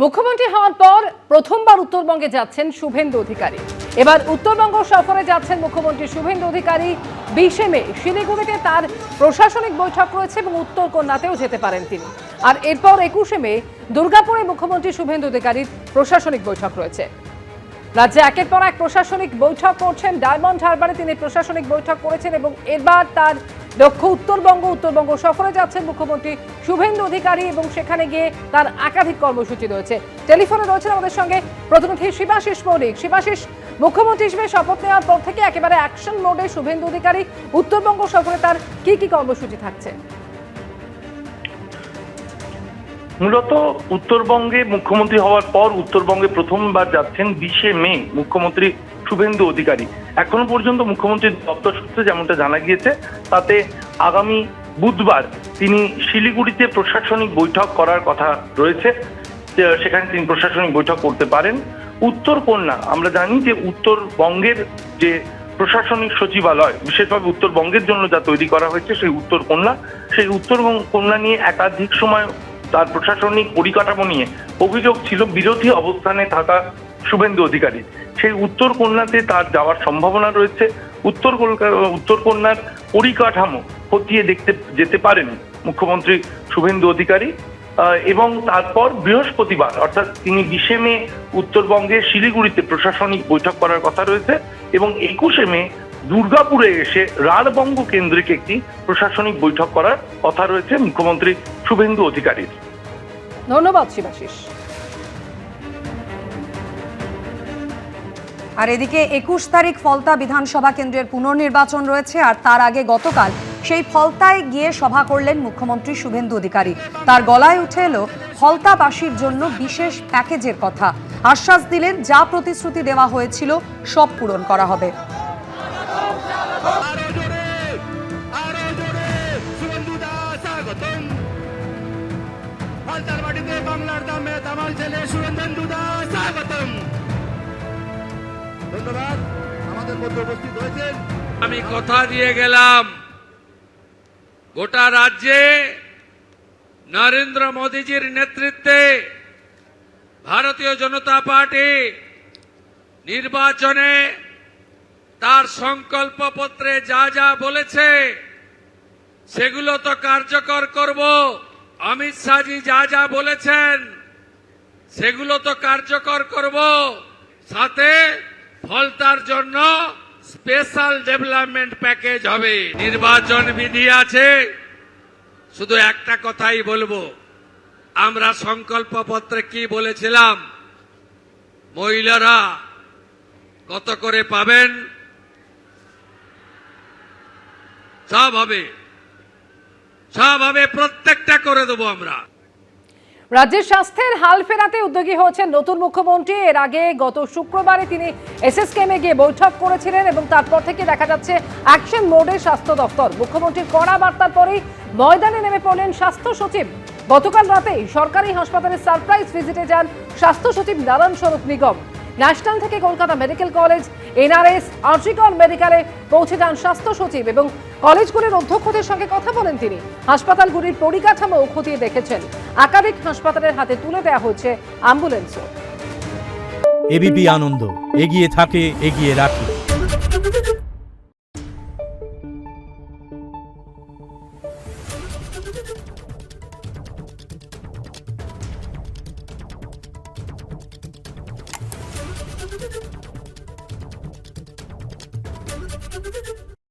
মুখ্যমন্ত্রী হওয়ার পর প্রথমবার উত্তরবঙ্গে যাচ্ছেন শুভেন্দু অধিকারী। এবার উত্তরবঙ্গ সফরে যাচ্ছেন মুখ্যমন্ত্রী শুভেন্দু অধিকারী। 20 মে শিলিগুড়িতে তার প্রশাসনিক বৈঠক রয়েছে এবং উত্তর কন্যাতেও যেতে পারেন তিনি। আর এরপর 21 মে দুর্গাপুরে মুখ্যমন্ত্রী শুভেন্দু অধিকারীর প্রশাসনিক বৈঠক রয়েছে। রাজ্যে একের পর এক প্রশাসনিক বৈঠক করছেন। ডায়মন্ড হারবারে তিনি প্রশাসনিক বৈঠক করেছেন এবং এবার তার লক্ষ্য উত্তরবঙ্গ সফরে যাচ্ছেন মুখ্যমন্ত্রী শুভেন্দু অধিকারী এবং সেখানে গিয়ে তার একাধিক কর্মসূচি রয়েছে। টেলিফোনে রয়েছেন আমাদের সঙ্গে প্রতিনিধি শিবাশিস মৌলিক। শিবাশিস, মুখ্যমন্ত্রী হিসেবে শপথ নেওয়ার পর থেকে একেবারে অ্যাকশন মোডে শুভেন্দু অধিকারী উত্তরবঙ্গ সফরে তার কি কর্মসূচি থাকছে? মূলত উত্তরবঙ্গে মুখ্যমন্ত্রী হওয়ার পর উত্তরবঙ্গে প্রথমবার যাচ্ছেন 20 মে মুখ্যমন্ত্রী শুভেন্দু অধিকারী। এখনো পর্যন্ত মুখ্যমন্ত্রীর দপ্তর সূত্রে যেমনটা জানা গিয়েছে, তাতে আগামী বুধবার তিনি শিলিগুড়িতে প্রশাসনিক বৈঠক করার কথা রয়েছে। সেখানে তিনি প্রশাসনিক বৈঠক করতে পারেন। উত্তর কন্যা, আমরা জানি যে উত্তরবঙ্গের যে প্রশাসনিক সচিবালয় বিশেষভাবে উত্তরবঙ্গের জন্য যা তৈরি করা হয়েছে, সেই উত্তর কন্যা নিয়ে একাধিক সময় তার প্রশাসনিক পরিকাঠামো নিয়ে অভিযোগ ছিল বিরোধী অবস্থানে থাকা শুভেন্দু অধিকারী। সেই উত্তর কন্যাতে তার যাওয়ার সম্ভাবনা রয়েছে। উত্তর কন্যার পরিকাঠামো খতিয়ে দেখতে যেতে পারেন মুখ্যমন্ত্রী শুভেন্দু অধিকারী এবং তারপর বৃহস্পতিবার অর্থাৎ তিনি 20 মে উত্তরবঙ্গের শিলিগুড়িতে প্রশাসনিক বৈঠক করার কথা রয়েছে এবং 21 মে দুর্গাপুরে এসে রাঢ়বঙ্গ কেন্দ্রিক একটি প্রশাসনিক বৈঠক করার কথা রয়েছে মুখ্যমন্ত্রী শুভেন্দু অধিকারীর। ধন্যবাদ শিবাশিস। আর এদিকে 21 তারিখ ফলতা বিধানসভা কেন্দ্রের পুনর্নির্বাচন রয়েছে, আর তার আগে গতকাল সেই ফলতায় গিয়ে সভা করলেন মুখ্যমন্ত্রী শুভেন্দু অধিকারী। তার গলায় উঠে এলো ফলতাবাসীর জন্য বিশেষ প্যাকেজের কথা। আশ্বাস দিলেন যা প্রতিশ্রুতি দেওয়া হয়েছিল সব পূরণ করা হবে। ধন্যবাদ। আমাদের মধ্যে উপস্থিত হয়েছেন, আমি কথা দিয়ে গেলাম গোটা রাজ্যে নরেন্দ্র মোদীজির নেতৃত্বে ভারতীয় জনতা পার্টি নির্বাচনে তার সংকল্পপত্রে যা যা বলেছে সেগুলো তো কার্যকর করব। অমিত শাহজি যা যা বলেছেন সেগুলো তো কার্যকর করব, সাথে ফলতার জন্য স্পেশাল ডেভেলপমেন্ট প্যাকেজ হবে। নির্বাচন বিধি আছে, শুধু একটা কথাই বলবো, আমরা সংকল্পপত্রে কি বলেছিলাম, মহিলারা কত করে পাবেন সব হবে, প্রত্যেকটা করে দেবো আমরা। রাজ্যের স্বাস্থ্যের হাল ফেরাতে উদ্যোগী হয়েছেন নতুন মুখ্যমন্ত্রী। এর আগে গত শুক্রবারে তিনি এসএসকেএমে গিয়ে বৈঠক করেছিলেন এবং তারপর থেকে দেখা যাচ্ছে অ্যাকশন মোডে স্বাস্থ্য দপ্তর। মুখ্যমন্ত্রীর কড়া বার্তার পরেই ময়দানে নেমে পড়লেন স্বাস্থ্য সচিব। গতকাল রাতেই সরকারি হাসপাতালে সারপ্রাইজ ভিজিটে যান স্বাস্থ্য সচিব নারায়ণ স্বরূপ নিগম। ন্যাশনাল থেকে Kolkata medical college, NRS, RG Kar মেডিকেলে পৌঁছে যান স্বাস্থ্য সচিব এবং কলেজগুলির অধ্যক্ষদের সঙ্গে কথা বলেন তিনি। হাসপাতালগুলির পরিকাঠামো খতিয়ে দেখেছেন। একাধিক হাসপাতালের হাতে তুলে দেওয়া হয়েছে অ্যাম্বুলেন্সও। এবিপি আনন্দ এগিয়ে থাকে, এগিয়ে রাখে।